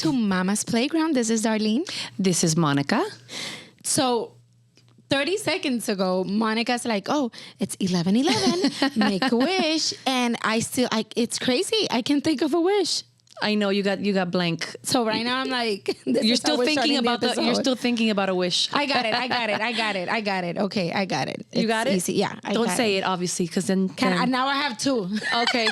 to Mama's Playground. This is Darlene. This is Monica. So 30 seconds ago, Monica's like, oh, it's 11:11. Make a wish. And it's crazy. I can't think of a wish. I know you got blank. So right now I'm like, you're still thinking about a wish. I got it. Okay, I got it. You got it? Easy. Yeah. Don't say it, obviously, because then now I have two. Okay.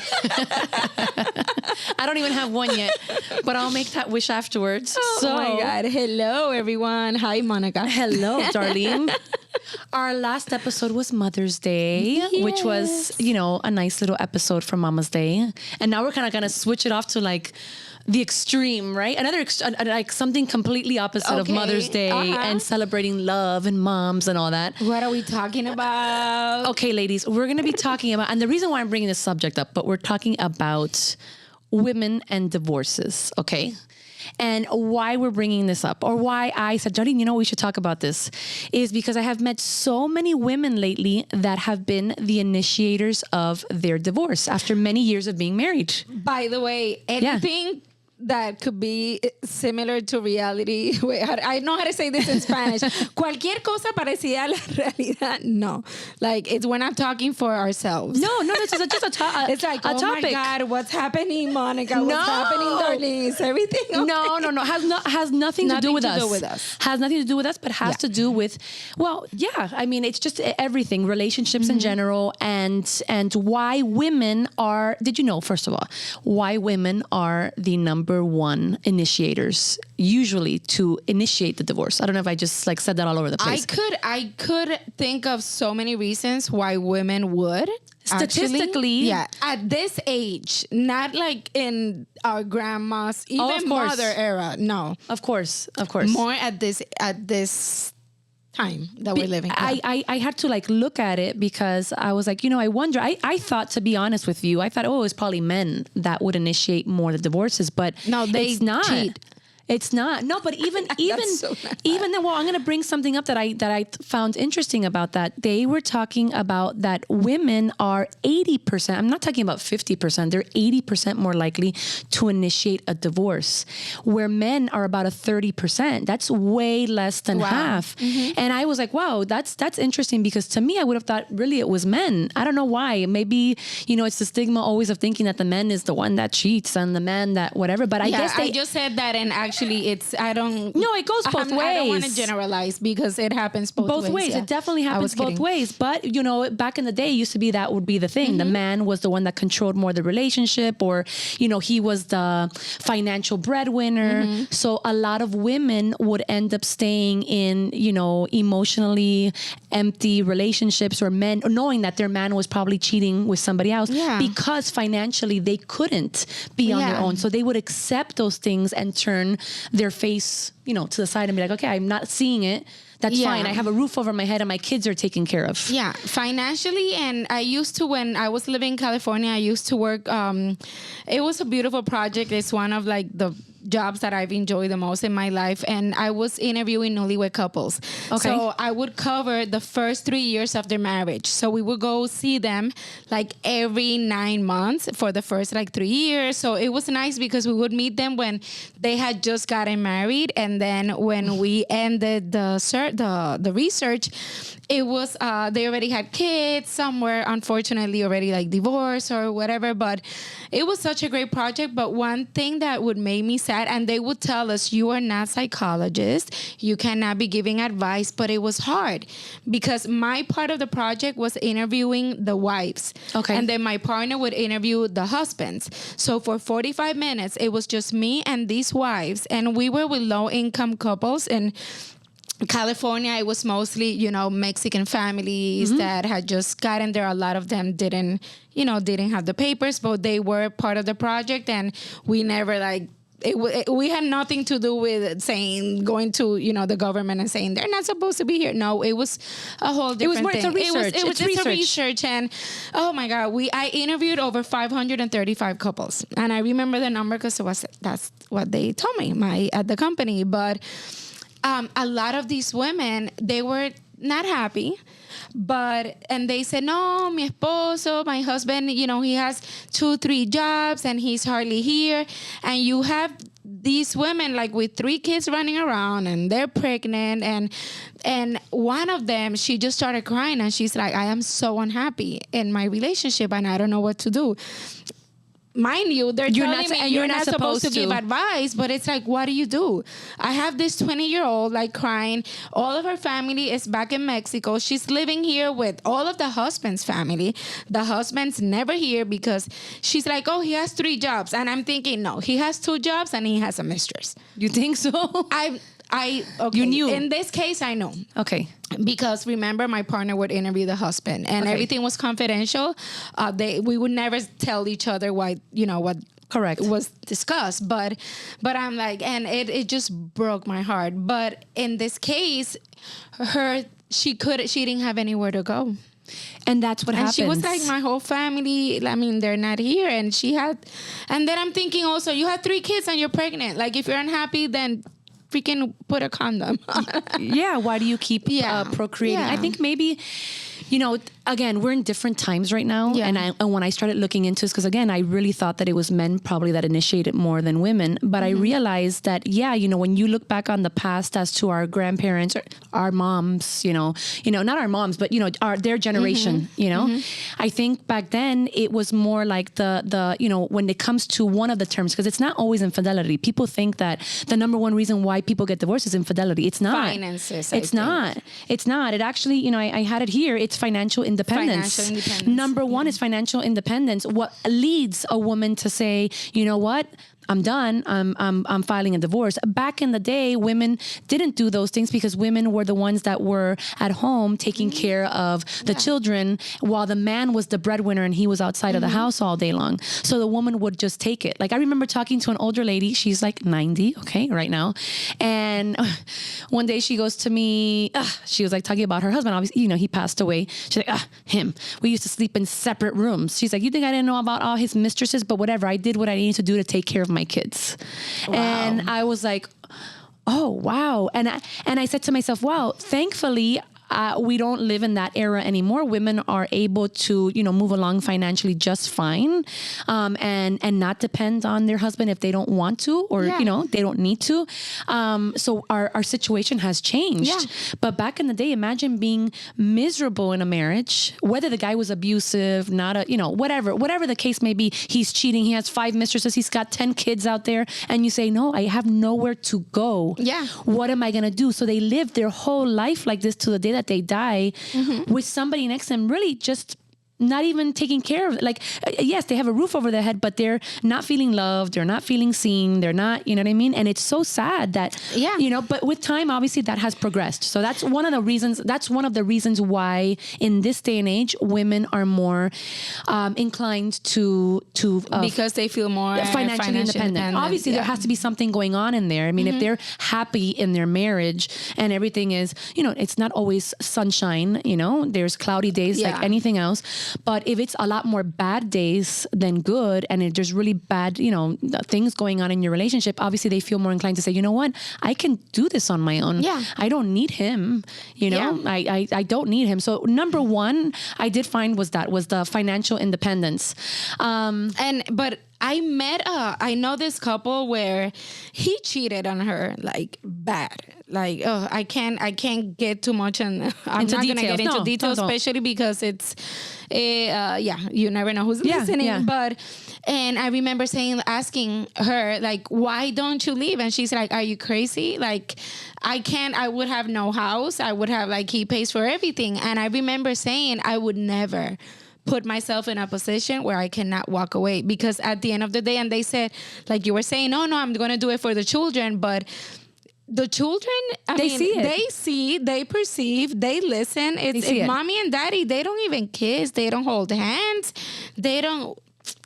I don't even have one yet, but I'll make that wish afterwards. Oh my God. Hello, everyone. Hi, Monica. Hello, Darlene. Our last episode was Mother's Day, which was, a nice little episode for Mama's Day. And now we're kind of going to switch it off to like the extreme, right? Like something completely opposite of Mother's Day and celebrating love and moms and all that. What are we talking about? Okay, ladies, we're going to be talking about, and the reason why I'm bringing this subject up, but we're talking about women and divorces, okay? And why we're bringing this up, or why I said, Darlene, we should talk about this, is because I have met so many women lately that have been the initiators of their divorce after many years of being married. By the way, anything that could be similar to reality. Wait, I know how to say this in Spanish. Cualquier cosa parecida a la realidad. No. Like, we're not talking for ourselves. No, it's just a topic. It's like, oh my God, what's happening, Monica? What's happening, Darlene? Is everything okay? No. Has nothing to do with us. Has nothing to do with us, but has to do with, it's just everything, relationships in general, and why women are, did you know, first of all, why women are the number one initiators usually to initiate the divorce? I don't know if I just said that all over the place. I could think of so many reasons why women would. Statistically, at this age, not like in our grandma's, even mother era. No, of course, more at this time that we're living. I had to look at it because I was like, I wonder. I thought, to be honest with you, I thought, it's probably men that would initiate more the divorces, but no, it's not. Cheat. It's not. No, but even then, well, I'm going to bring something up that I found interesting about that. They were talking about that women are 80%. I'm not talking about 50%. They're 80% more likely to initiate a divorce, where men are about a 30%. That's way less than half. Mm-hmm. And I was like, wow, that's interesting, because to me, I would have thought really it was men. I don't know why. Maybe, it's the stigma always of thinking that the man is the one that cheats and the man that whatever. But I guess I just said that, and actually it goes both ways. I don't want to generalize because it happens both ways. Yeah. It definitely happens both ways. But, back in the day, it used to be that would be the thing. Mm-hmm. The man was the one that controlled more the relationship, or, he was the financial breadwinner. Mm-hmm. So a lot of women would end up staying in, emotionally empty relationships, or men knowing that their man was probably cheating with somebody else because financially they couldn't be on their own. So they would accept those things and turn their face, to the side and be like, okay, I'm not seeing it. That's fine. I have a roof over my head and my kids are taken care of. Yeah, financially. And I used to, when I was living in California, I used to work. It was a beautiful project. It's one of the jobs that I've enjoyed the most in my life. And I was interviewing newlywed couples. Okay. So I would cover the first 3 years of their marriage. So we would go see them every 9 months for the first 3 years. So it was nice because we would meet them when they had just gotten married. And then when we ended the research, it was, they already had kids. Some were unfortunately already divorced or whatever, but it was such a great project. But one thing that would make me sad, and they would tell us, you are not psychologists, you cannot be giving advice, but it was hard because my part of the project was interviewing the wives. Okay. And then my partner would interview the husbands. So for 45 minutes, it was just me and these wives, and we were with low income couples. And California, it was mostly, Mexican families that had just gotten there. A lot of them didn't have the papers, but they were part of the project. And we never we had nothing to do with going to, the government and saying they're not supposed to be here. No, it was a whole different thing. It was just a research. And oh my God, I interviewed over 535 couples. And I remember the number because that's what they told me at the company. But a lot of these women, they were not happy, and they said, no, mi esposo, my husband, he has 2-3 jobs and he's hardly here. And you have these women like with 3 kids running around and they're pregnant, and one of them, she just started crying and she's like, I am so unhappy in my relationship and I don't know what to do. Mind you, they're telling me you're not supposed to give advice, but it's like, what do you do? I have this 20-year-old like crying. All of her family is back in Mexico. She's living here with all of the husband's family. The husband's never here because she's like, oh, he has 3 jobs. And I'm thinking, no, he has 2 jobs and he has a mistress. You think so? Okay. You knew. In this case, I know. Okay. Because remember, my partner would interview the husband, and everything was confidential. We would never tell each other what Correct was discussed. But I'm like, and it just broke my heart. But in this case, she didn't have anywhere to go. And that's what happens. And she was like, my whole family, I mean, they're not here. And then I'm thinking also, you have 3 kids and you're pregnant. Like, if you're unhappy, then freaking put a condom. Yeah, why do you keep procreating? Yeah. I think maybe, again, we're in different times right now. Yeah. And when I started looking into this, because again, I really thought that it was men probably that initiated more than women. But I realized that, when you look back on the past as to our grandparents, or our moms, not our moms, but, their generation, I think back then it was more like the when it comes to one of the terms, because it's not always infidelity. People think that the number one reason why people get divorced is infidelity. It's not. Finances. It's not. It actually, I had it here. It's financial independence. Number one is financial independence. What leads a woman to say, you know what? I'm done. I'm filing a divorce. Back in the day, women didn't do those things because women were the ones that were at home taking care of the children while the man was the breadwinner and he was outside of the house all day long. So the woman would just take it. Like I remember talking to an older lady. She's like 90, right now. And one day she goes to me, she was like talking about her husband. Obviously, he passed away. She's like, him. We used to sleep in separate rooms. She's like, you think I didn't know about all his mistresses? But whatever. I did what I needed to do to take care of my kids. Wow. And I was like, oh, wow. And I said to myself, wow, thankfully, we don't live in that era anymore. Women are able to, move along financially just fine, and not depend on their husband if they don't want to, or, they don't need to. So our situation has changed. Yeah. But back in the day, imagine being miserable in a marriage, whether the guy was abusive, not whatever the case may be, he's cheating. He has 5 mistresses. He's got 10 kids out there. And you say, no, I have nowhere to go. Yeah. What am I going to do? So they live their whole life like this to the day that they die with somebody next to them, really just not even taking care of it. Like, yes, they have a roof over their head, but they're not feeling loved. They're not feeling seen. They're not, you know what I mean? And it's so sad that, but with time, obviously that has progressed. So that's one of the reasons why in this day and age, women are more inclined to because they feel more financially independent. Obviously, there has to be something going on in there. I mean, if they're happy in their marriage and everything is, it's not always sunshine, there's cloudy days like anything else. But if it's a lot more bad days than good, and if there's really bad, things going on in your relationship, obviously they feel more inclined to say, you know what, I can do this on my own. Yeah. I don't need him. I don't need him. So number one, I did find was the financial independence. But I know this couple where he cheated on her like bad. Like, I can't get too much and I'm not going to get into details, especially because it's, you never know who's listening. Yeah. But, and I remember asking her, like, why don't you leave? And she's like, are you crazy? Like, I would have no house. I would have, like, he pays for everything. And I remember saying I would never put myself in a position where I cannot walk away, because at the end of the day, and they said, like you were saying, no, I'm going to do it for the children, but the children, they see, they perceive, they listen. It's mommy and daddy, they don't even kiss, they don't hold hands,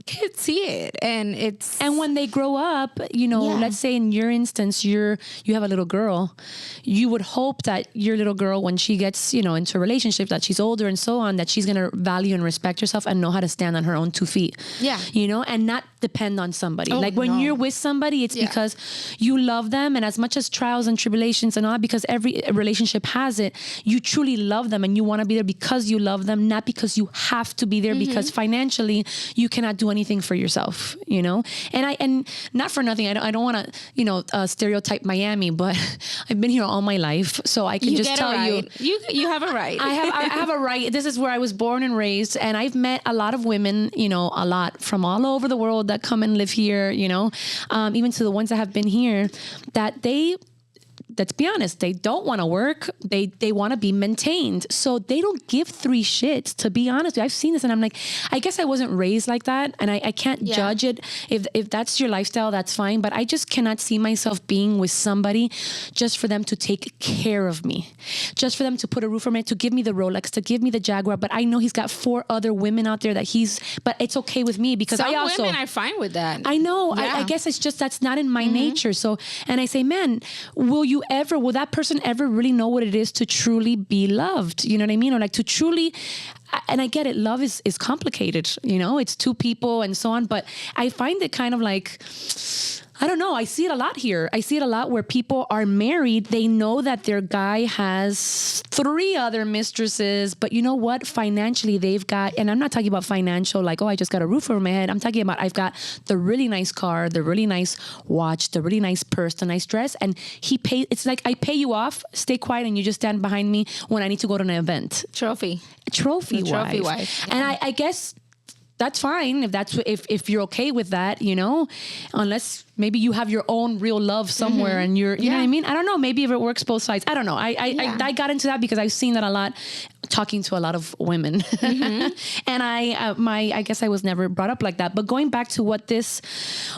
kids see it, and when they grow up, let's say in your instance, you have a little girl, you would hope that your little girl, when she gets into a relationship, that she's older and so on, that she's going to value and respect herself and know how to stand on her own 2 feet. Yeah. And not depend on somebody. When you're with somebody, it's because you love them, and as much as trials and tribulations and all, because every relationship has it, you truly love them and you want to be there because you love them, not because you have to be there because financially you cannot cannot do anything for yourself, you know? And not for nothing, I don't want to, stereotype Miami, but I've been here all my life, so I can You just get tell a right. You have a right. I have a right. This is where I was born and raised, and I've met a lot of women, a lot from all over the world that come and live here, even to the ones that have been here, that let's be honest, they don't want to work. They want to be maintained. So they don't give three shits, to be honest. I've seen this and I'm like, I guess I wasn't raised like that. And I can't judge it. If that's your lifestyle, that's fine. But I just cannot see myself being with somebody just for them to take care of me, just for them to put a roof over me, to give me the Rolex, to give me the Jaguar. But I know he's got 4 other women out there but it's okay with me because Some I also... women are fine with that. I know. Yeah. I guess it's just, that's not in my nature. So, and I say, man, will that person ever really know what it is to truly be loved? You know what I mean? Or like to truly, and I get it, love is complicated, it's 2 people and so on, but I find it kind of like, I don't know. I see it a lot here. I see it a lot where people are married. They know that their guy has 3 other mistresses, but you know what? Financially, they've got, and I'm not talking about financial, like, oh, I just got a roof over my head. I'm talking about, I've got the really nice car, the really nice watch, the really nice purse, the nice dress. And he pays, it's like, I pay you off, stay quiet, and you just stand behind me when I need to go to an event. Trophy wife. Yeah. And I guess that's fine if you're okay with that, unless maybe you have your own real love somewhere and you know what I mean? I don't know. Maybe if it works both sides, I don't know. I got into that because I've seen that a lot talking to a lot of women. And I guess I was never brought up like that. But going back to what this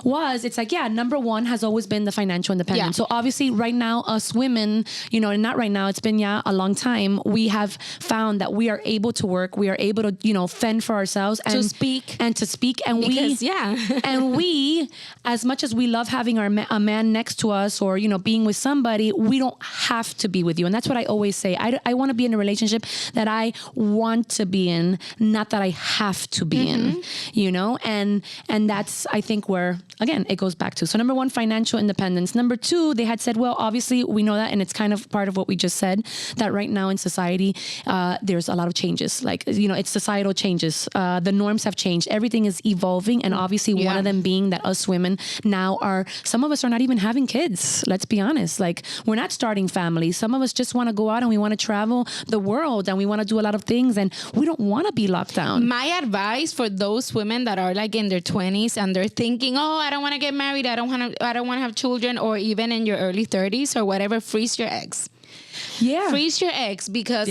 was, it's like, number 1 has always been the financial independence. So obviously right now, us women, and not right now, it's been a long time. We have found that we are able to work. We are able to, fend for ourselves and to speak. And we, as much as we love having a man next to us or, being with somebody, we don't have to be with you. And that's what I always say. I want to be in a relationship that I want to be in, not that I have to be in, and that's, I think, where, again, it goes back to. So number 1, financial independence. Number 2, they had said, well, obviously we know that, and it's kind of part of what we just said, that right now in society, there's a lot of changes. Like, it's societal changes. The norms have changed. Everything is evolving. And obviously one of them being that us women now some of us are not even having kids. Let's be honest. Like, we're not starting families. Some of us just want to go out and we want to travel the world and we want to do a lot of things and we don't want to be locked down. My advice for those women that are like in their 20s and they're thinking, oh, I don't want to get married. I don't want to have children, or even in your early 30s or whatever, freeze your eggs. Yeah. Freeze your eggs because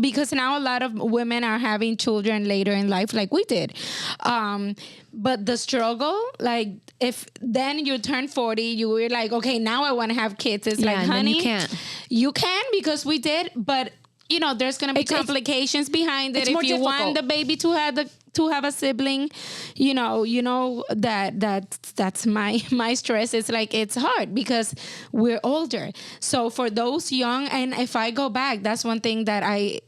because now a lot of women are having children later in life like we did. But the struggle, like if then you turn 40, you were like, okay, now I want to have kids. It's like, honey, you can because we did, but there's going to be complications behind it. If you want the baby to have a sibling, that's my stress. It's like, it's hard because we're older. So for those young, and if I go back, that's one thing that I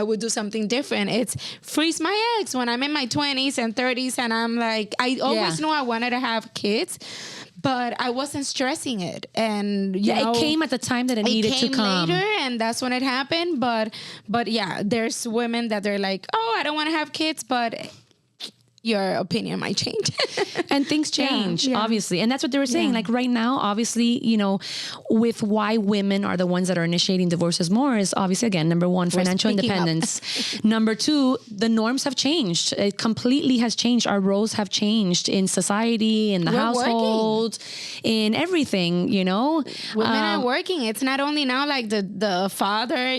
would do something different. It's freeze my eggs when I'm in my 20s and 30s. And I'm like, I always knew I wanted to have kids, but I wasn't stressing it. And it came at the time that it needed to come. Later, and that's when it happened. But yeah, there's women that they're like, oh, I don't want to have kids, but your opinion might change. And things change, obviously. And that's what they were saying. Like right now, obviously, with why women are the ones that are initiating divorces more is obviously, again, number 1, financial independence. Number 2, the norms have changed. It completely has changed. Our roles have changed in society, in the household, in everything, Women are working. It's not only now like the father,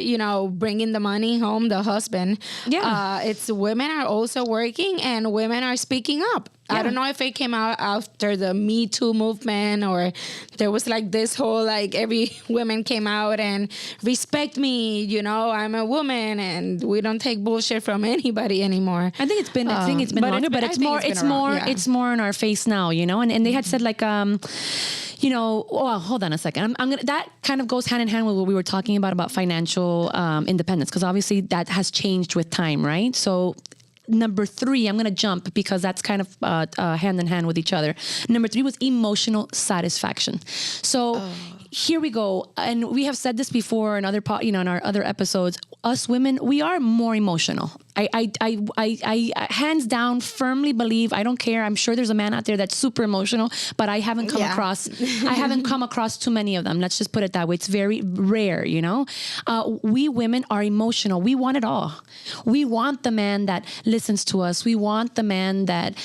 bringing the money home, the husband. Yeah. It's women are also working and women are speaking up. Yeah. I don't know if it came out after the Me Too movement or there was like this whole, like every woman came out and respect me, I'm a woman and we don't take bullshit from anybody anymore. I think it's been longer, but it's more in our face now, and they had said like, hold on a second. That kind of goes hand in hand with what we were talking about financial independence, because obviously that has changed with time, right? So number 3, I'm going to jump because that's kind of hand in hand with each other. Number 3 was emotional satisfaction. So here we go. And we have said this before in other in our other episodes. Us women, we are more emotional. I hands down firmly believe, I don't care. I'm sure there's a man out there that's super emotional, but I haven't come across too many of them. Let's just put it that way. It's very rare, you know. We women are emotional. We want it all. We want the man that listens to us. We want the man that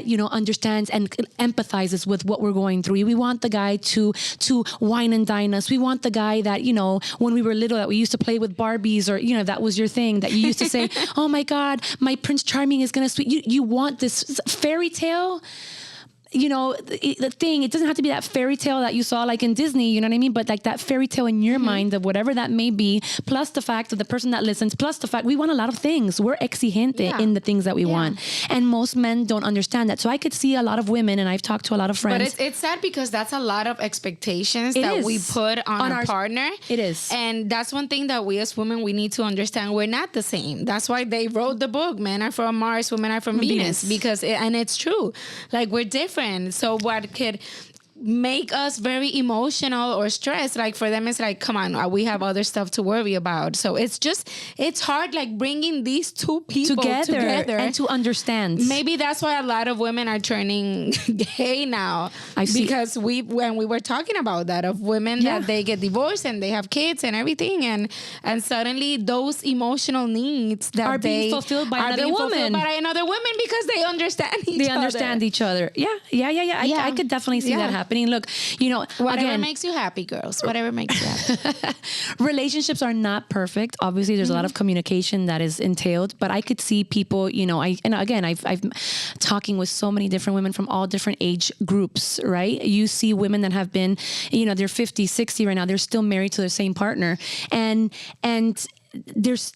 you know understands and empathizes with what we're going through. We want the guy to wine and dine us. We want the guy that, you know, when we were little, that we used to play with Barbies, or, you know, that was your thing, that you used to say, oh my God, my Prince Charming is going to sweet. You want this fairy tale. You know, the thing, it doesn't have to be that fairy tale that you saw like in Disney, you know what I mean? But like that fairy tale in your mind of whatever that may be, plus the fact of the person that listens, plus the fact we want a lot of things. We're exigente in the things that we want. And most men don't understand that. So I could see a lot of women, and I've talked to a lot of friends. But it's sad because that's a lot of expectations that we put on our partner. It is. And that's one thing that we as women, we need to understand. We're not the same. That's why they wrote the book, Men Are From Mars, Women Are From Venus. Because, and it's true. Like, we're different. So what could make us very emotional or stressed, like for them it's like, come on, we have other stuff to worry about. So it's hard, like bringing these two people together and to understand. Maybe that's why a lot of women are turning gay now. Because when we were talking about that, of women that they get divorced and they have kids and everything, and suddenly those emotional needs that are being fulfilled by another woman because they understand each other. I could definitely see that happening. Look, you know, whatever makes you happy, girls. Whatever makes you happy. Relationships are not perfect. Obviously, there's a lot of communication that is entailed. But I could see people, you know, I've talking with so many different women from all different age groups, right? You see women that have been, you know, they're 50, 60 right now. They're still married to their same partner, and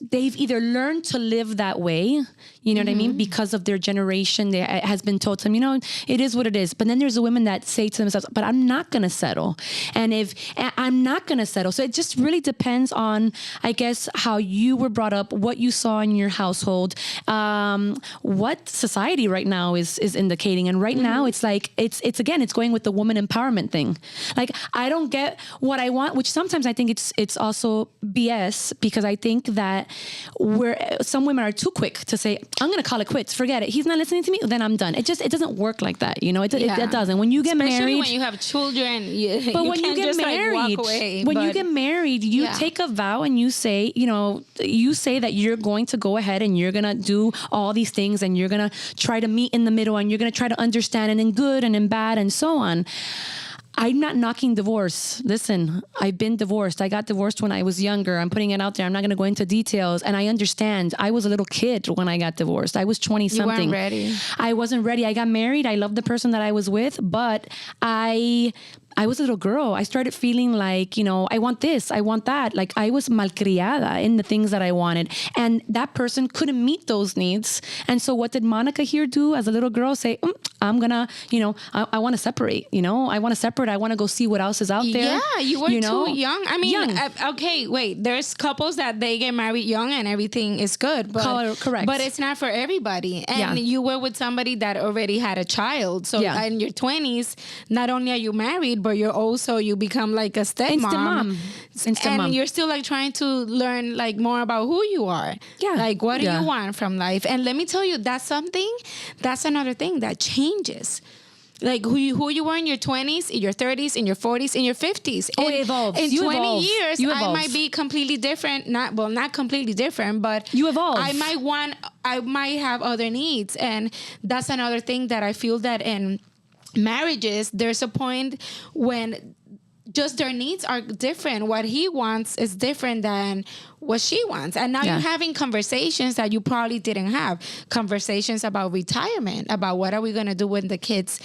they've either learned to live that way, you know what I mean, because of their generation. It has been told to them, you know, it is what it is. But then there's the women that say to themselves, but I'm not going to settle. And if I'm not going to settle. So it just really depends on, I guess, how you were brought up, what you saw in your household, what society right now is indicating. And right now it's like, it's going with the woman empowerment thing. Like, I don't get what I want, which sometimes I think it's also BS, because I think that some women are too quick to say, I'm going to call it quits. Forget it. He's not listening to me. Then I'm done. It doesn't work like that. You know, it doesn't. When you get Especially married, when you have children, when you get married, you take a vow and you say, you know, that you're going to go ahead and you're going to do all these things, and you're going to try to meet in the middle, and you're going to try to understand, and in good and in bad and so on. I'm not knocking divorce. Listen, I've been divorced. I got divorced when I was younger. I'm putting it out there. I'm not going to go into details. And I understand. I was a little kid when I got divorced. I was 20-something. You weren't ready. I wasn't ready. I got married. I loved the person that I was with, but I was a little girl. I started feeling like, you know, I want this, I want that. Like, I was malcriada in the things that I wanted. And that person couldn't meet those needs. And so what did Monica here do as a little girl? Say, I'm going to, you know, I want to separate, you know, I want to separate. I want to go see what else is out there. Yeah, you were too young. I mean, okay, wait, there's couples that they get married young and everything is good. But, correct. But it's not for everybody. And you were with somebody that already had a child. So in your 20s, not only are you married, but you become like a stepmom. Instant mom. And you're still like trying to learn like more about who you are. Yeah. Like, what do you want from life? And let me tell you, that's another thing that changes. Like who you were in your 20s, in your 30s, in your 40s, in your 50s. Oh, it evolves. In 20 years, I might be completely different. Not completely different, but you evolve. I might have other needs. And that's another thing that I feel that in marriages, there's a point when just their needs are different. What he wants is different than what she wants. And now you're having conversations that you probably didn't have. Conversations about retirement, about what are we going to do when the kids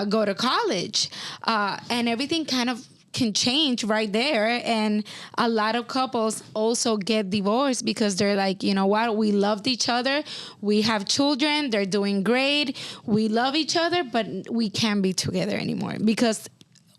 go to college. And everything kind of can change right there. And a lot of couples also get divorced because they're like, you know what, we loved each other, we have children, they're doing great, we love each other, but we can't be together anymore because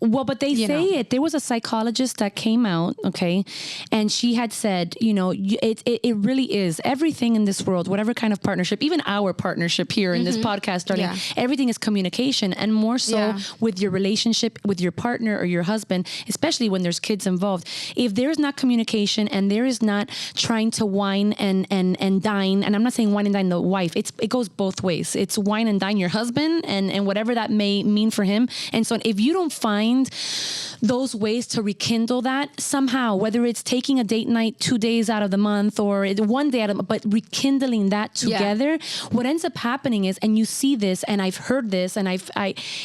Well, but they You say know. it. There was a psychologist that came out, okay, and she had said, it really is everything in this world, whatever kind of partnership, even our partnership here in this podcast, darling, Yeah. everything is communication, and more so Yeah. with your relationship with your partner or your husband, especially when there's kids involved. If there is not communication and there is not trying to wine and dine, and I'm not saying wine and dine the wife, it goes both ways. It's wine and dine your husband and whatever that may mean for him. And so if you don't find those ways to rekindle that somehow, whether it's taking a date night 2 days out of the month or one day out of, but rekindling that together, what ends up happening is, and you see this, and I've heard this, and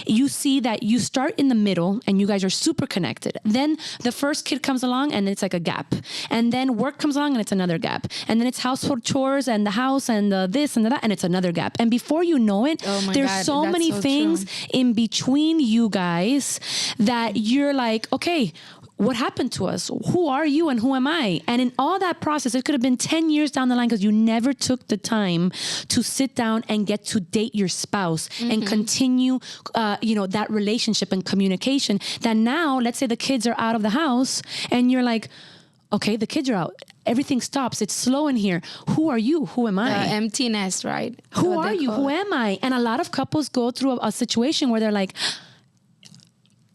you see that you start in the middle and you guys are super connected. Then the first kid comes along and it's like a gap. And then work comes along and it's another gap. And then it's household chores and the house and the this and the that, and it's another gap. And before you know it, Oh my there's God, so that's many so things true. in between you guys that you're like, okay, what happened to us? Who are you and who am I? And in all that process, it could have been 10 years down the line because you never took the time to sit down and get to date your spouse and continue, that relationship and communication. That now, let's say the kids are out of the house and you're like, okay, the kids are out. Everything stops. It's slow in here. Who are you? Who am I? Empty nest, right? Who What are they you? call Who it. am I? And a lot of couples go through a situation where they're like,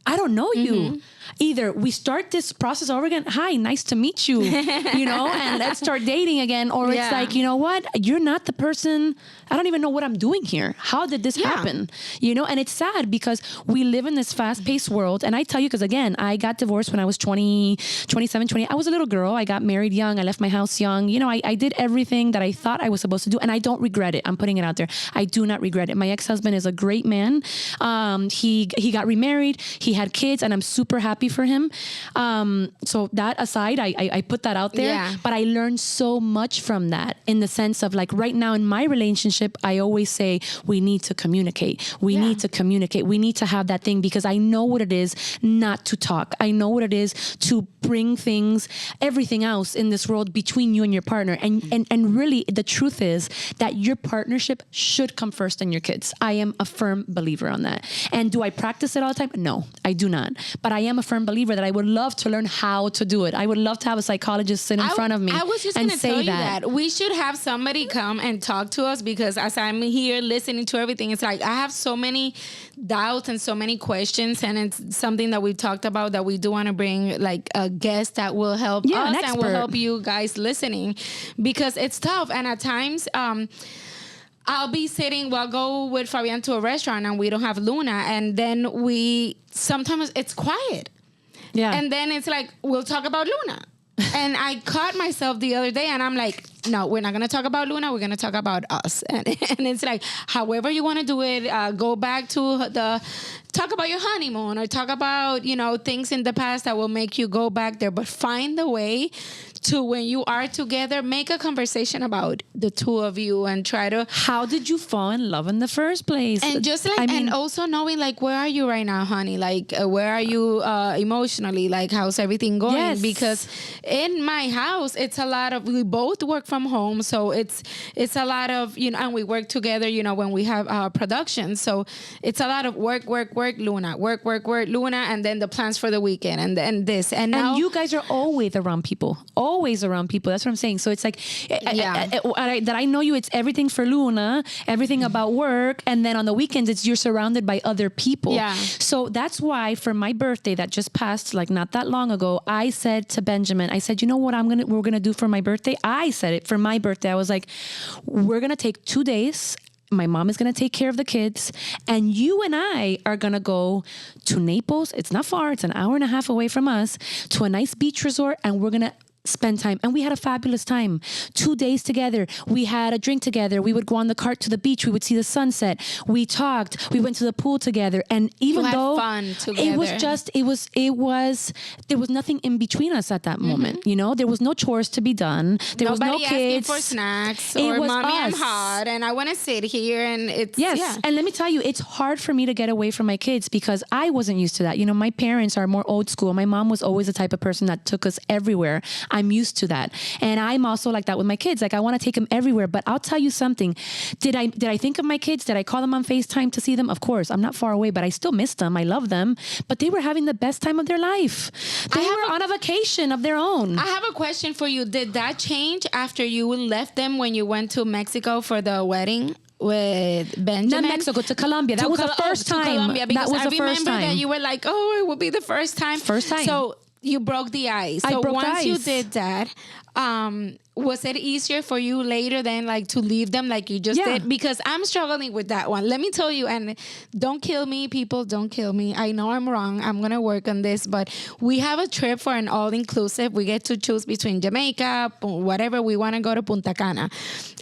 I don't know you. Either we start this process over again. Hi, nice to meet you, and let's start dating again. Or it's Yeah. like, you know what? You're not the person. I don't even know what I'm doing here. How did this happen? And it's sad because we live in this fast paced world. And I tell you, because again, I got divorced when I was 20, 27, 20. I was a little girl. I got married young. I left my house young. I did everything that I thought I was supposed to do. And I don't regret it. I'm putting it out there. I do not regret it. My ex-husband is a great man. He got remarried. He had kids and I'm super happy for him. So that aside, I put that out there, Yeah. but I learned so much from that in the sense of like right now in my relationship, I always say we need to communicate. We need to communicate. We need to have that thing because I know what it is not to talk. I know what it is to bring things, everything else in this world between you and your partner. And really the truth is that your partnership should come first in your kids. I am a firm believer on that. And do I practice it all the time? No, I do not. But I am a firm believer that I would love to learn how to do it. I would love to have a psychologist sit in front of me I was just and going to say tell you that. We should have somebody come and talk to us because as I'm here listening to everything, it's like I have so many doubts and so many questions, and it's something that we talked about that we do want to bring like a guest that will help an us and will expert. help you guys listening because it's tough. And at times, I'll be sitting, we'll go with Fabian to a restaurant and we don't have Luna. And then sometimes it's quiet. Yeah. And then it's like, we'll talk about Luna. And I caught myself the other day and I'm like, no, we're not going to talk about Luna. We're going to talk about us. And it's like, however you want to do it, go back to talk about your honeymoon or talk about, things in the past that will make you go back there. But find the way to when you are together, make a conversation about the two of you and try to. How did you fall in love in the first place? And just like, and also knowing like, where are you right now, honey? Like, where are you emotionally? Like, how's everything going? Yes. Because in my house, it's a lot of, we both work from home. So it's a lot of, and we work together, when we have production. So it's a lot of work, Luna, work, Luna. And then the plans for the weekend and then this. And now you guys are always around people. Always around people. That's what I'm saying. So it's like, that I know you, it's everything for Luna, everything about work. And then on the weekends, you're surrounded by other people. Yeah. So that's why for my birthday that just passed, like not that long ago, I said to Benjamin, I said, you know what we're going to do for my birthday? I said it for my birthday. I was like, we're going to take 2 days. My mom is going to take care of the kids and you and I are going to go to Naples. It's not far. It's an hour and a half away from us to a nice beach resort. And we're going to spend time. And we had a fabulous time. 2 days together. We had a drink together. We would go on the cart to the beach. We would see the sunset. We talked. We went to the pool together. And even had though fun it was together. just, there was nothing in between us at that moment. There was no chores to be done. There was no nobody kids. asking for snacks It or was mommy, I'm us. hot and I want to sit here and it's Yes. yeah. And let me tell you, it's hard for me to get away from my kids because I wasn't used to that. My parents are more old school. My mom was always the type of person that took us everywhere. I'm used to that. And I'm also like that with my kids. Like I want to take them everywhere, but I'll tell you something. Did I think of my kids? Did I call them on FaceTime to see them? Of course, I'm not far away, but I still miss them. I love them, but they were having the best time of their life. They were on a vacation of their own. I have a question for you. Did that change after you left them when you went to Mexico for the wedding with Benjamin? Not Mexico, to Colombia. That was the first time. Colombia, because that was I the first remember time. that you were like, oh, it will be the first time. First time. So you broke the ice. I So broke the once you ice. did that, was it easier for you later than like to leave them like you just Yeah. did? Because I'm struggling with that one. Let me tell you, and don't kill me, people, don't kill me. I know I'm wrong. I'm going to work on this, but we have a trip for an all-inclusive. We get to choose between Jamaica, whatever. We want to go to Punta Cana.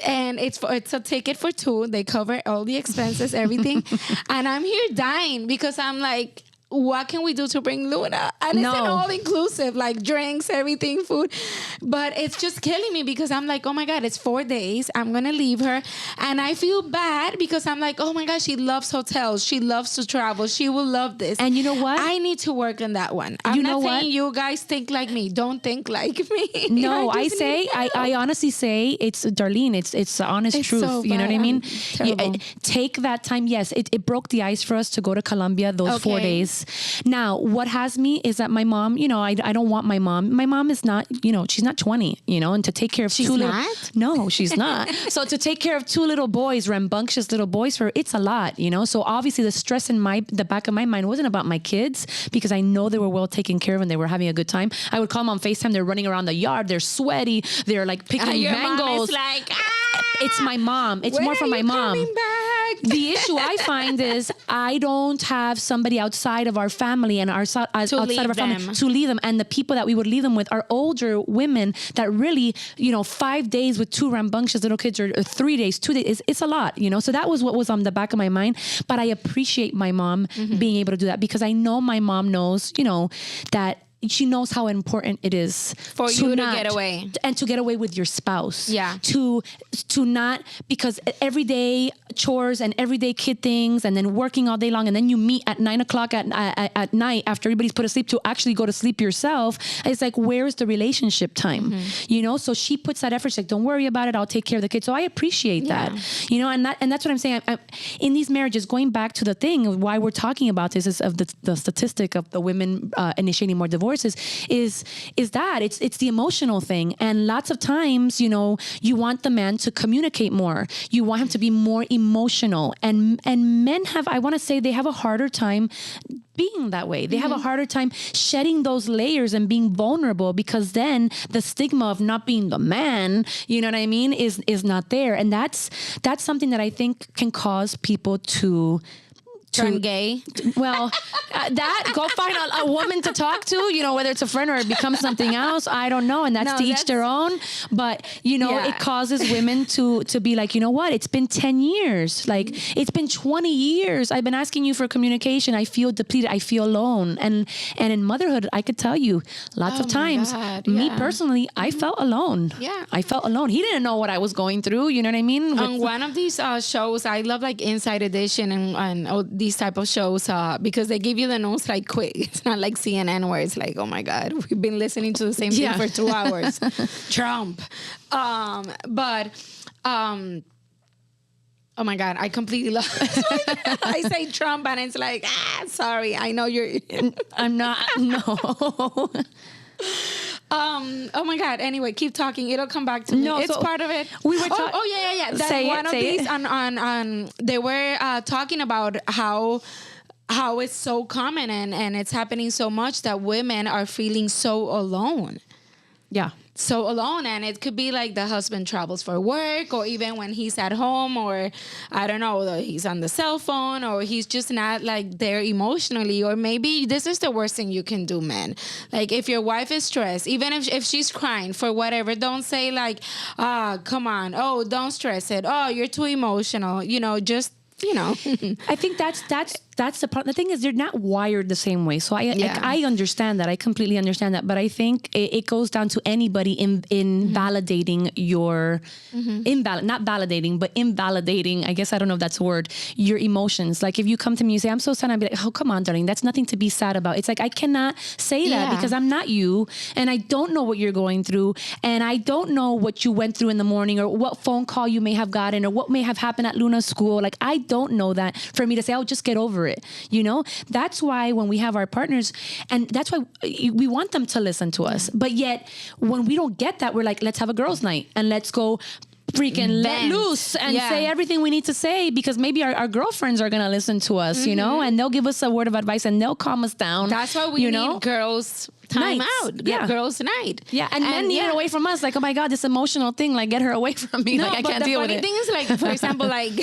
And it's a ticket for two. They cover all the expenses, everything. And I'm here dying because I'm like, what can we do to bring Luna? And it's an all-inclusive, like drinks, everything, food. But it's just killing me because I'm like, oh my God, it's 4 days. I'm going to leave her. And I feel bad because I'm like, oh my God, she loves hotels. She loves to travel. She will love this. And you know what? I need to work on that one. I'm not saying you guys think like me. Don't think like me. No, I honestly say it's Darlene. It's the honest truth. So you know what I bad. mean? Terrible. Take that time. Yes, it broke the ice for us to go to Colombia those 4 days. Now, what has me is that my mom, I don't want my mom. My mom is not, she's not 20, and to take care of She's two not? little, no, she's not. So to take care of two little boys, rambunctious little boys for her, it's a lot, So obviously the stress in the back of my mind wasn't about my kids because I know they were well taken care of and they were having a good time. I would call them on FaceTime. They're running around the yard. They're sweaty. They're like picking Your mangoes. mom is like, It's my mom. It's when more from are my you mom. coming back? The issue I find is I don't have somebody outside of our family and outside of our family to leave them. And the people that we would leave them with are older women that really, 5 days with two rambunctious little kids or 3 days, 2 days, it's a lot, So that was what was on the back of my mind. But I appreciate my mom being able to do that because I know my mom knows, that she knows how important it is for you to get away and to get away with your spouse. Yeah. To not, because everyday chores and everyday kid things and then working all day long and then you meet at 9:00 at night after everybody's put to sleep to actually go to sleep yourself. It's like, where's the relationship time? So she puts that effort. She's like, don't worry about it. I'll take care of the kids. So I appreciate that, and that's what I'm saying. I'm, in these marriages, going back to the thing of why we're talking about this is of the statistic of the women initiating more divorces is that it's the emotional thing. And lots of times, you want the man to communicate more. You want him to be more emotional. And men I want to say they have a harder time being that way. They have a harder time shedding those layers and being vulnerable because then the stigma of not being the man, you know what I mean, is not there. And that's something that I think can cause people to turn gay. Well, that go find a woman to talk to, whether it's a friend or it becomes something else. I don't know. And that's to each their own. But, it causes women to be like, you know what? It's been 10 years. Like it's been 20 years. I've been asking you for communication. I feel depleted. I feel alone. And in motherhood, I could tell you lots of times, me personally, I felt alone. Yeah. I felt alone. He didn't know what I was going through. You know what I mean? On one of these shows, I love like Inside Edition and these type of shows because they give you the news like quick. It's not like CNN where it's like, oh my God, we've been listening to the same thing for 2 hours. Trump. Oh my God, I completely lost. I say Trump and it's like, sorry, I know you're. I'm not, no. Oh my God. Anyway, keep talking. It'll come back to me. It's part of it. We were yeah. That one of these on they were talking about how it's so common and it's happening so much that women are feeling so alone. Yeah. So alone, and it could be like the husband travels for work, or even when he's at home, or I don't know, he's on the cell phone, or he's just not like there emotionally, or maybe this is the worst thing you can do, men. Like if your wife is stressed, even if she's crying for whatever, don't say like, come on, don't stress it. Oh, you're too emotional. Just. I think that's that's the problem. The thing is, they're not wired the same way. So I understand that. I completely understand that. But I think it goes down to anybody in validating your not validating, but invalidating. I guess I don't know if that's a word. Your emotions. Like if you come to me and say, "I'm so sad," I'd be like, "Oh, come on, darling. That's nothing to be sad about." It's like I cannot say that because I'm not you, and I don't know what you're going through, and I don't know what you went through in the morning, or what phone call you may have gotten, or what may have happened at Luna's school. Like I don't know that for me to say, "Oh, just get over it." You know, that's why when we have our partners, and that's why we want them to listen to us. But yet, when we don't get that, we're like, let's have a girls' night and let's go freaking let loose and say everything we need to say, because maybe our girlfriends are going to listen to us, you know, and they'll give us a word of advice and they'll calm us down. That's why we need girls time out. Girls night. Yeah, and men need it away from us. Like, oh my God, this emotional thing, like get her away from me. Like I can't deal with it. The funny thing is, like, for example, like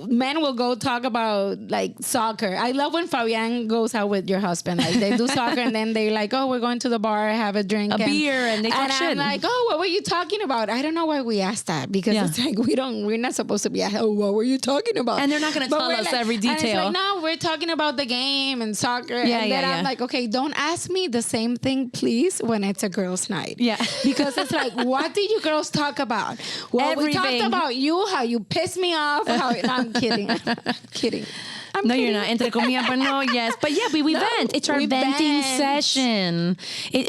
men will go talk about like soccer. I love when Fabian goes out with your husband. Like they do soccer and then they like, oh, we're going to the bar, have a drink, beer, and they talk shit. I'm like, oh, what were you talking about? I don't know why we asked that, because it's like we're not supposed to be. Oh, what were you talking about? And they're not going to tell us like, every detail. And it's like, no, we're talking about the game and soccer. And then I'm like, okay, don't ask me the same thing, please, when it's a girls' night. Yeah. Because it's like, what did you girls talk about? Well, everything. We talked about you, how you pissed me off. No, I'm kidding. Kidding. No, you're not. Entre comillas, but no, yes. But yeah, we vent. It's our venting session,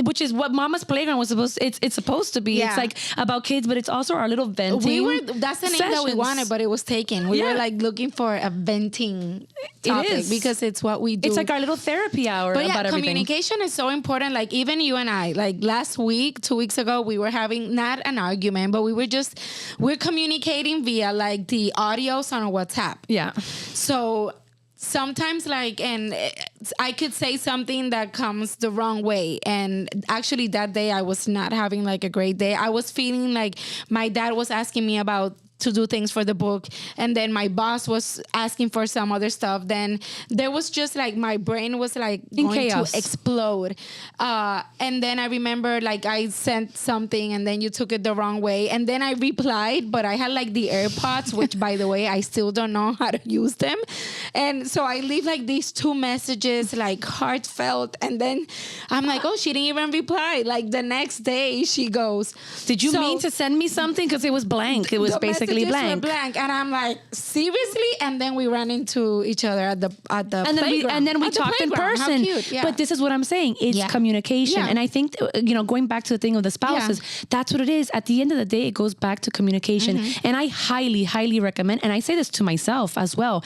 which is what Mama's Playground was supposed to, it's supposed to be. Yeah. It's like about kids, but it's also our little venting That's the name that we wanted, but it was taken. We were like looking for a venting topic because it's what we do. It's like our little therapy hour about everything. Communication is so important. Like even you and I, like last week, 2 weeks ago, we were having not an argument, but we're communicating via like the audios on WhatsApp. Yeah. So sometimes and I could say something that comes the wrong way. And actually that day I was not having like a great day. I was feeling like my dad was asking me to do things for the book, and then my boss was asking for some other stuff. Then there was just like my brain was like going to explode. And then I remember like I sent something and then you took it the wrong way, and then I replied, but I had like the AirPods, which by the way I still don't know how to use them, and so I leave like these 2 messages like heartfelt, and then I'm like, oh, she didn't even reply. Like the next day she goes, did you mean to send me something? Because it was blank. It was basically blank. And I'm like, seriously? And then we ran into each other at the playground. And then we talked in person. But this is what I'm saying. It's communication. And I think, going back to the thing of the spouses, that's what it is. At the end of the day, it goes back to communication. And I highly, highly recommend, and I say this to myself as well.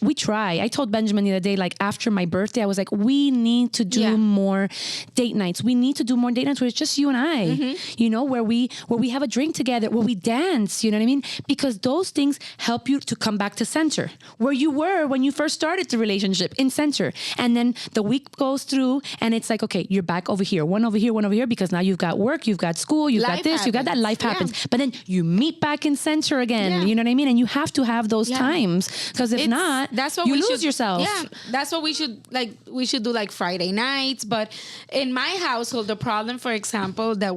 We try. I told Benjamin the other day, like after my birthday, I was like, we need to do more date nights. We need to do more date nights where it's just you and I, where we have a drink together, where we dance, you know what I mean? Because those things help you to come back to center, where you were when you first started the relationship, in center. And then the week goes through and it's like, okay, you're back over here, one over here, because now you've got work, you've got school, you've got this, you got that, life happens. But then you meet back in center again, you know what I mean? And you have to have those times, because if not, you lose yourself. Yeah, that's what we should do like Friday nights. But in my household, the problem, for example, that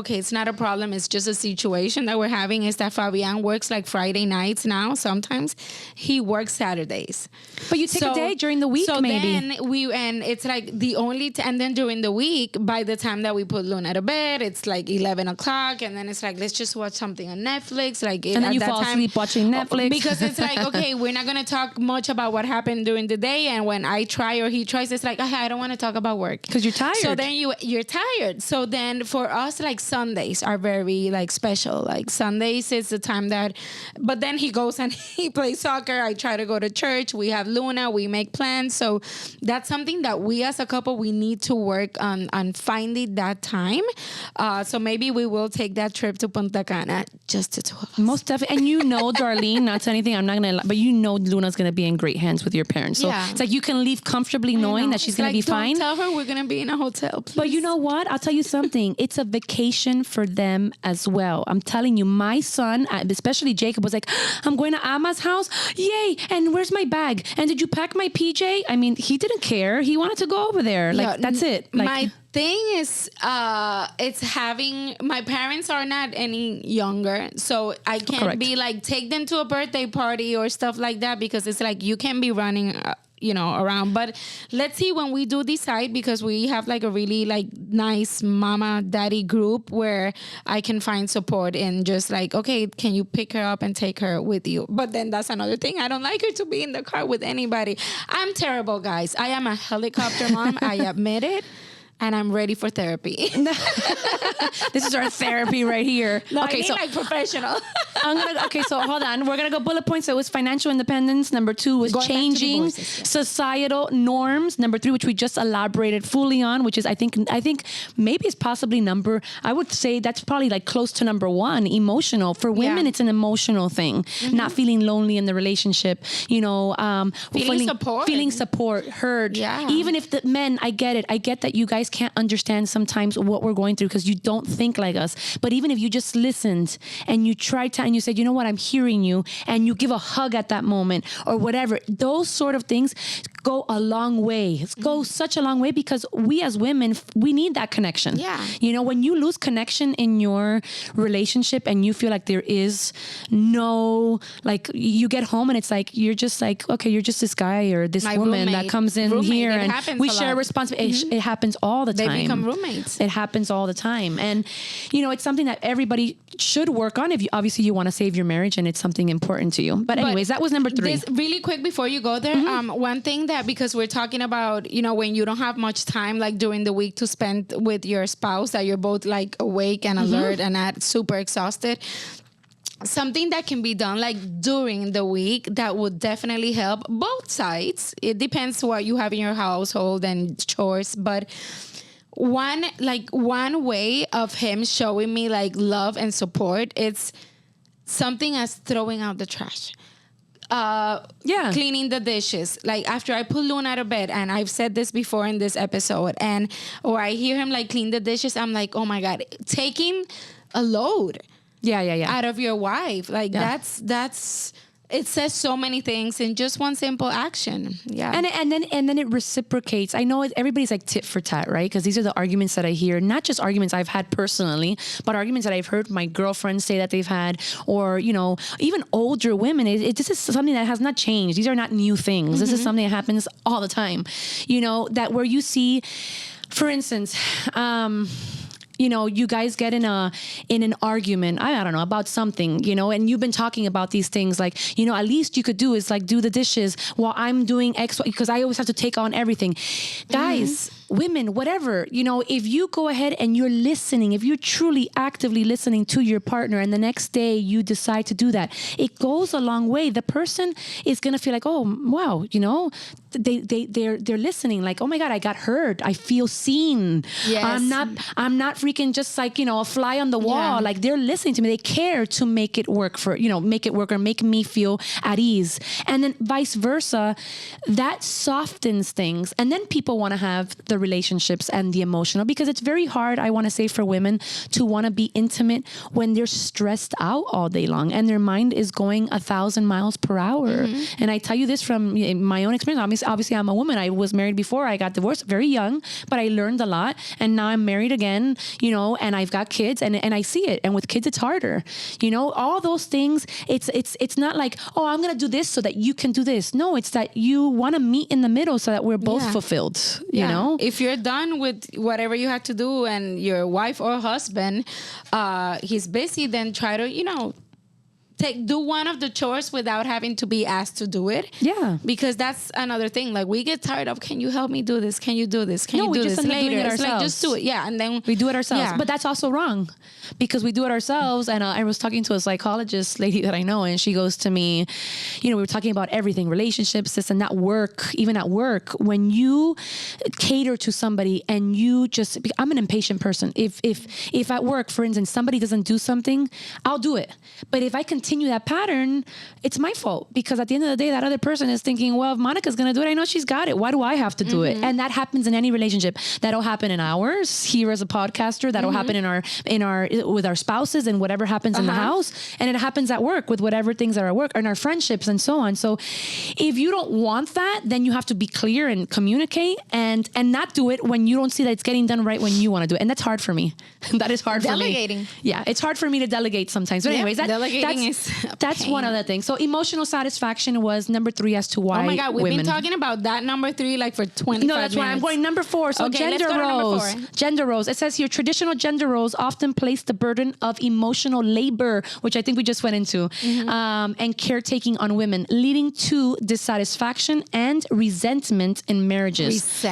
it's not a problem, it's just a situation that we're having, is that Fabian works like Friday nights now. Sometimes he works Saturdays. But you take a day during the week, maybe. And it's like the only, and then during the week, by the time that we put Luna to bed, it's like 11 o'clock. And then it's like, let's just watch something on Netflix. Like, and then you fall asleep watching Netflix. Because it's like, okay, we're not going to talk much about what happened during the day. And when I try or he tries, it's like, I don't want to talk about work. Because you're tired. So then you're tired. So then for us, like Sundays are very like special. Like Sundays is the time but then he goes and he plays soccer. I try to go to church. We have Luna. We make plans. So that's something that we as a couple, we need to work on finding that time. So maybe we will take that trip to Punta Cana, just the 2 of us. Most definitely. And Darlene, not to anything, I'm not going to lie, but Luna's going to be in great hands with your parents. So it's like you can leave comfortably knowing that she's going to be fine. Don't tell her we're going to be in a hotel, please. But you know what? I'll tell you something. It's a vacation for them as well. I'm telling you, my son, especially Jacob, was like, I'm going to Ama's house. Yay. And where's my bag? And did you pack my PJ? I mean, he didn't care. He wanted to go over there. Like, that's it. Like, thing is, it's having, my parents are not any younger, so I can't Correct. be like, take them to a birthday party or stuff like that, because it's like, you can be running around. But let's see when we do decide, because we have like a really like nice mama daddy group where I can find support in just like, okay, can you pick her up and take her with you? But then that's another thing. I don't like her to be in the car with anybody. I'm terrible, guys. I am a helicopter mom. I admit it. And I'm ready for therapy. This is our therapy right here. No, okay, I need so like professional. So hold on. We're gonna go bullet points. So it was financial independence. Number 2 was Going changing societal norms. Number 3, which we just elaborated fully on, which is I think maybe it's possibly I would say that's probably like close to number 1, emotional. For women, it's an emotional thing. Not feeling lonely in the relationship. Feeling support, heard. Yeah. Even if the men, I get it. I get that you guys can't understand sometimes what we're going through because you don't think like us. But even if you just listened and you tried to, and you said, you know what, I'm hearing you, and you give a hug at that moment or whatever, those sort of things go a long way. Go such a long way, because we as women, we need that connection. Yeah. When you lose connection in your relationship and you feel like there is no, like you get home and it's like, you're just like, okay, you're just this guy or this woman that comes in here and we share responsibility. It happens all the time. They become roommates. It happens all the time. And, it's something that everybody should work on if you obviously you want to save your marriage and it's something important to you. But anyways, that was number 3. Really quick before you go there, one thing that, because we're talking about, when you don't have much time, like during the week to spend with your spouse, that you're both like awake and alert and not super exhausted. Something that can be done like during the week that would definitely help both sides. It depends what you have in your household and chores, but one way of him showing me like love and support, it's something as throwing out the trash. Cleaning the dishes. Like after I put Luna out of bed, and I've said this before in this episode, or I hear him like clean the dishes, I'm like, oh my God, taking a load out of your wife. Like that's it says so many things in just one simple action. Yeah. And then it reciprocates. I know everybody's like tit for tat, right? Because these are the arguments that I hear, not just arguments I've had personally, but arguments that I've heard my girlfriends say that they've had, or, even older women. This is something that has not changed. These are not new things. This is something that happens all the time, that where you see, for instance, you guys get in an argument, I don't know, about something, and you've been talking about these things like, at least you could do is like do the dishes while I'm doing X, because I always have to take on everything. Guys, women, whatever, if you go ahead and you're listening, if you're truly actively listening to your partner and the next day you decide to do that, it goes a long way. The person is going to feel like, oh, wow, they're listening, like, oh my God, I got heard. I feel seen. Yes. I'm not freaking just like, a fly on the wall. Yeah. Like they're listening to me. They care to make it work or make me feel at ease. And then vice versa, that softens things. And then people want to have the relationships and the emotional, because it's very hard, I want to say, for women to want to be intimate when they're stressed out all day long and their mind is going 1,000 miles per hour. And I tell you this from my own experience. Obviously, I'm a woman. I was married before I got divorced, very young, but I learned a lot. And now I'm married again, and I've got kids, and I see it. And with kids, it's harder. All those things. It's not like, oh, I'm gonna do this so that you can do this. No, it's that you want to meet in the middle so that we're both fulfilled. You know. If you're done with whatever you had to do, and your wife or husband, he's busy, then try to, do one of the chores without having to be asked to do it. Yeah. Because that's another thing. Like, we get tired of, can you help me do this? Can you do this? Can you do this later? It's like, just do it. Yeah. And then we do it ourselves. But that's also wrong, because we do it ourselves. And I was talking to a psychologist lady that I know, and she goes to me, we were talking about everything, relationships, this and that, work, even at work, when you cater to somebody and you just, I'm an impatient person. If at work, for instance, somebody doesn't do something, I'll do it. But if I continue continue that pattern, it's my fault, because at the end of the day, that other person is thinking, well, if Monica's going to do it, I know she's got it. Why do I have to do it? And that happens in any relationship. That'll happen in ours here as a podcaster. That'll happen in our with our spouses, and whatever happens in the house, and it happens at work with whatever things are at work, and our friendships and so on. So if you don't want that, then you have to be clear and communicate, and not do it when you don't see that it's getting done right when you want to do it. And that's hard for me. That is hard for me. Delegating. Yeah, it's hard for me to delegate sometimes. But anyways, delegating that's one of the things. So emotional satisfaction was number 3 as to why. Oh my God, we've been talking about that number 3 like for 25 minutes. No, that's why I'm going number 4. So okay, gender roles. Gender roles. It says here, traditional gender roles often place the burden of emotional labor, which I think we just went into, and caretaking on women, leading to dissatisfaction and resentment in marriages.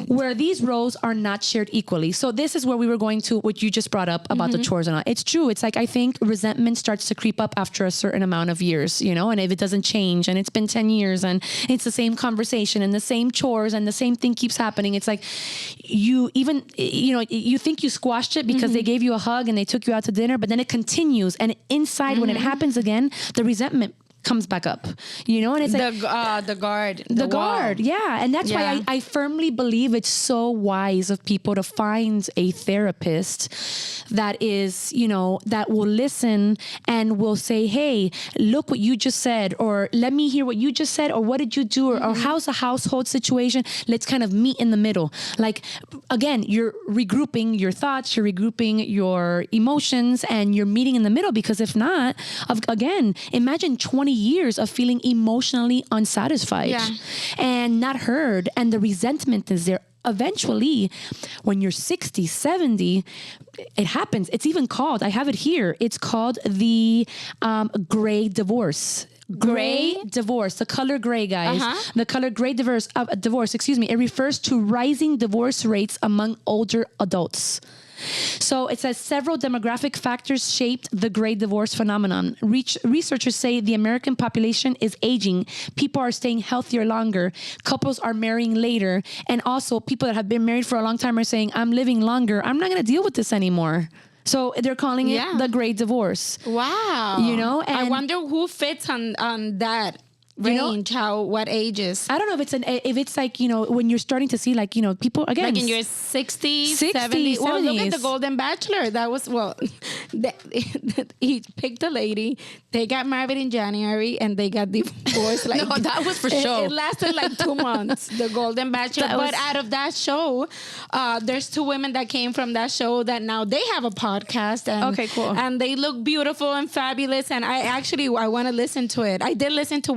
Where these roles are not shared equally. So this is where we were going to, what you just brought up about the chores and all. It's true. It's like, I think resentment starts to creep up after a certain amount of years, and if it doesn't change, and it's been 10 years and it's the same conversation and the same chores and the same thing keeps happening, it's like you think you squashed it because they gave you a hug and they took you out to dinner, but then it continues, and inside when it happens again, the resentment comes back up, and it's like the guard, yeah. And that's why I firmly believe it's so wise of people to find a therapist that is, that will listen and will say, hey, look what you just said, or let me hear what you just said, or what did you do, or how's the household situation? Let's kind of meet in the middle. Like, again, you're regrouping your thoughts, you're regrouping your emotions, and you're meeting in the middle, because if not, again, imagine 20 years of feeling emotionally unsatisfied and not heard, and the resentment is there. Eventually, when you're 60, 70, it happens. It's even called, I have it here, it's called the gray divorce. Gray divorce, the color gray, guys. The color gray divorce, it refers to rising divorce rates among older adults. So it says several demographic factors shaped the gray divorce phenomenon. Researchers say the American population is aging. People are staying healthier longer. Couples are marrying later. And also people that have been married for a long time are saying, I'm living longer. I'm not going to deal with this anymore. So they're calling it the gray divorce. Wow. And I wonder who fits on that range, what ages? I don't know if it's like, when you're starting to see like, people again. Like in your 60s, 70s. Well, look at the Golden Bachelor. That was, he picked a lady. They got married in January and they got divorced. Like, no, that was for sure. It lasted like 2 months, the Golden Bachelor. But out of that show, there's 2 women that came from that show that now they have a podcast. And, okay, cool. And they look beautiful and fabulous. And I want to listen to it. I did listen to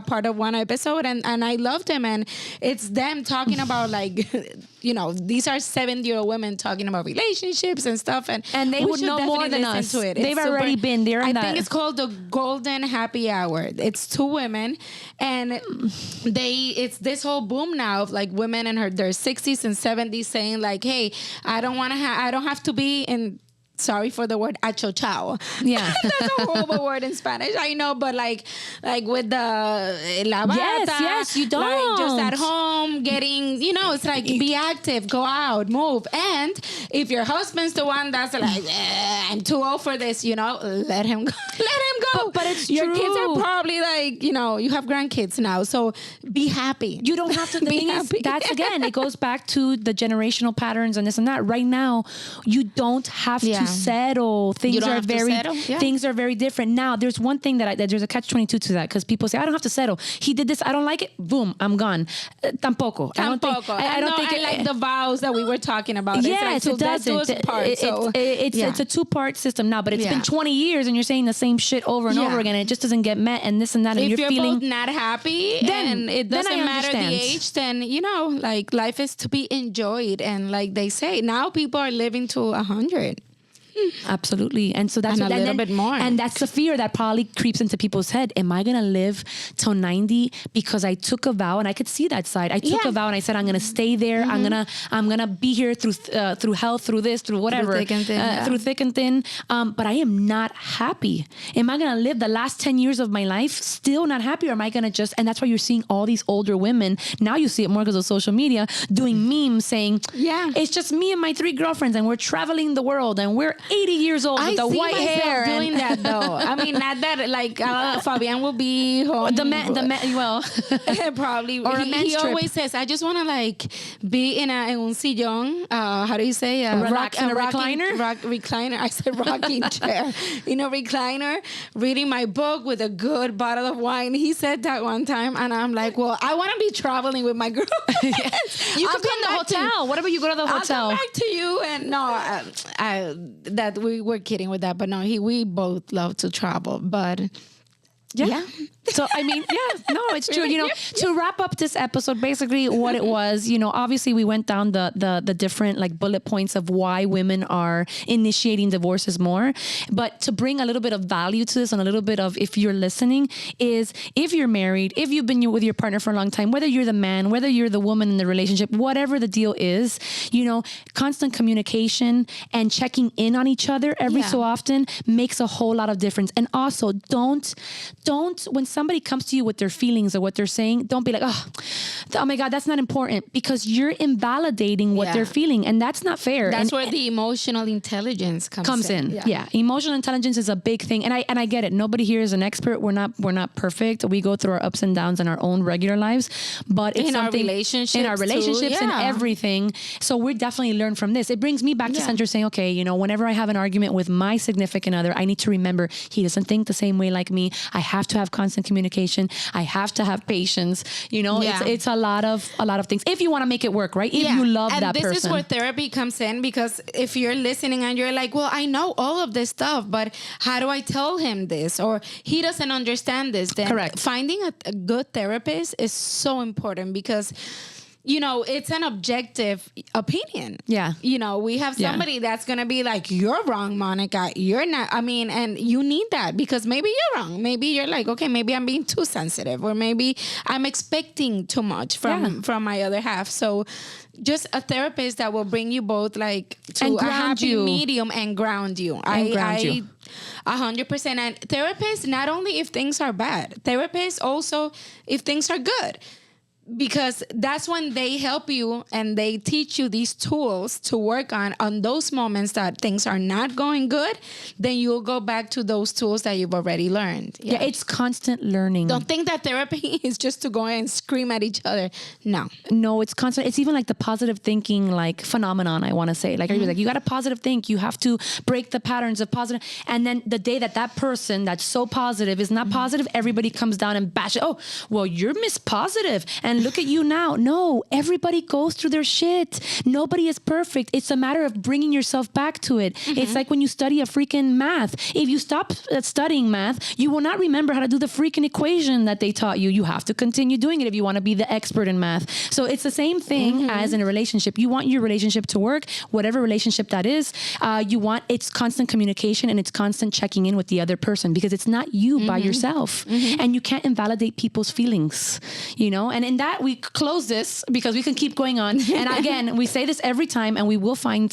part of one episode, and I loved them. And it's them talking about like, these are 70-year-old women talking about relationships and stuff. And they would know more than us. To it. They've already been there. I think it's called the Golden Happy Hour. It's 2 women, and it's this whole boom now of like women in their 60s and 70s saying like, hey, I don't have to be in. Sorry for the word achochao. Yeah. That's a horrible word in Spanish. I know, but like with the la bata. Yes, you don't. Like just at home getting, it's like be active, go out, move. And if your husband's the one that's like, I'm too old for this, let him go. Let him go. But it's your true. kids are probably like, you have grandkids now. So be happy. You don't have to. The thing is, that's again, it goes back to the generational patterns and this and that. Right now, you don't have to settle. Things are very different. Now, there's one thing there's a catch-22 to that, because people say, I don't have to settle. He did this, I don't like it, boom, I'm gone. Tampoco. I don't think I like the vows that we were talking about. Yes, it doesn't. It's a 2-part system now, but it's been 20 years and you're saying the same shit over and over again, and it just doesn't get met and this and that, and if you're feeling both not happy, and it doesn't matter the age, then like life is to be enjoyed. And like they say, now people are living to 100. Absolutely. And so that's a little bit more. And that's the fear that probably creeps into people's head. Am I going to live till 90 because I took a vow? And I could see that side. I took a vow and I said, I'm going to stay there. I'm going to be here through health, through this, through whatever, through thick and thin. But I am not happy. Am I going to live the last 10 years of my life still not happy? Or am I going to and that's why you're seeing all these older women. Now you see it more because of social media, doing memes saying, it's just me and my 3 girlfriends and we're traveling the world and we're, 80 years old with the white hair. Doing that though. I mean, not that like Fabian will be home. The man, well, probably. Or He always says, I just want to like be in un sillón. How do you say? In a recliner? Recliner. I said rocking chair. In a recliner, reading my book with a good bottle of wine. He said that one time, and I'm like, well, I want to be traveling with my girl. You could be in the hotel. What about you go to the hotel? I'll come back to you. And no, that we were kidding with that, but no, we both love to travel, but yeah. So, I mean, no, it's true. You know, to wrap up this episode, basically what it was, you know, obviously we went down the different like bullet points of why women are initiating divorces more. But to bring a little bit of value to this and a little bit of, if you're listening, is if you're married, if you've been with your partner for a long time, whether you're the man, whether you're the woman in the relationship, whatever the deal is, you know, constant communication and checking in on each other every so often makes a whole lot of difference. And also don't, when somebody comes to you with their feelings or what they're saying, don't be like, oh my God, that's not important, because you're invalidating what they're feeling, and that's not fair. That's where the emotional intelligence comes in. Yeah. Emotional intelligence is a big thing. And I get it. Nobody here is an expert. We're not perfect. We go through our ups and downs in our own regular lives, but it's in our relationships and everything. So we definitely learn from this. It brings me back to center saying, okay, you know, whenever I have an argument with my significant other, I need to remember he doesn't think the same way like me. I have to have constant communication. I have to have patience. You know, it's a lot of things. If you want to make it work, right? If you love that person. And this is where therapy comes in, because if you're listening and you're like, well, I know all of this stuff, but how do I tell him this? Or he doesn't understand this. Then finding a good therapist is so important, because you know, it's an objective opinion. Yeah. You know, we have somebody that's going to be like, you're wrong, Monica. You're not. I mean, and you need that, because maybe you're wrong. Maybe you're like, okay, maybe I'm being too sensitive, or maybe I'm expecting too much from my other half. So just a therapist that will bring you both like to a happy medium and ground you. I 100%. And therapists, not only if things are bad, therapists also if things are good. Because that's when they help you and they teach you these tools to work on those moments that things are not going good. Then you'll go back to those tools that you've already learned. Yeah, it's constant learning. Don't think that therapy is just to go and scream at each other. No, it's constant. It's even like the positive thinking like phenomenon, I want to say. Like, like you got to positive think. You have to break the patterns of positive. And then the day that person that's so positive is not positive, everybody comes down and bash it. Oh, well, you're Miss Positive. And look at you now. No, everybody goes through their shit. Nobody is perfect. It's a matter of bringing yourself back to it. It's like when you study a freaking math. If you stop studying math, you will not remember how to do the freaking equation that they taught you. You have to continue doing it if you want to be the expert in math. So it's the same thing as in a relationship. You want your relationship to work, whatever relationship that is. You want it's constant communication and it's constant checking in with the other person, because it's not you by yourself. And you can't invalidate people's feelings, you know? And in that, we close this because we can keep going on. And again, we say this every time, and we will find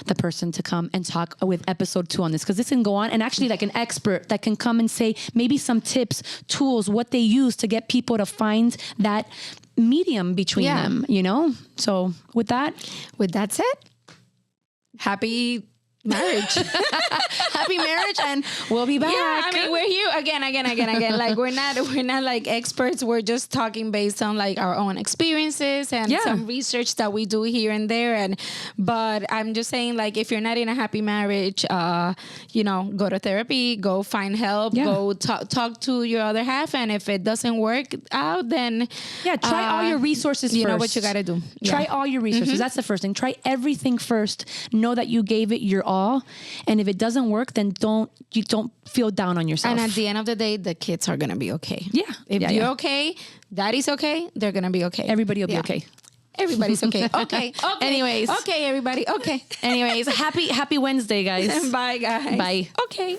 the person to come and talk with episode 2 on this, because this can go on, and actually like an expert that can come and say maybe some tips, tools, what they use to get people to find that medium between them, you know? So with that said, happy marriage. Happy marriage, and we'll be back. Yeah, I mean, we're here again. Like we're not like experts. We're just talking based on like our own experiences and some research that we do here and there. But I'm just saying, like, if you're not in a happy marriage, you know, go to therapy, go find help, go talk to your other half, and if it doesn't work out, then try all your resources first. You know what you got to do. Try all your resources. That's the first thing. Try everything first. Know that you gave it your all. And if it doesn't work, then don't feel down on yourself. And at the end of the day, the kids are gonna be okay. Yeah. If you're okay, daddy's okay, they're gonna be okay. Everybody will be okay. Everybody's okay. Okay. Anyways. Okay, everybody. Okay. Anyways, happy Wednesday, guys. Bye, guys. Bye. Okay.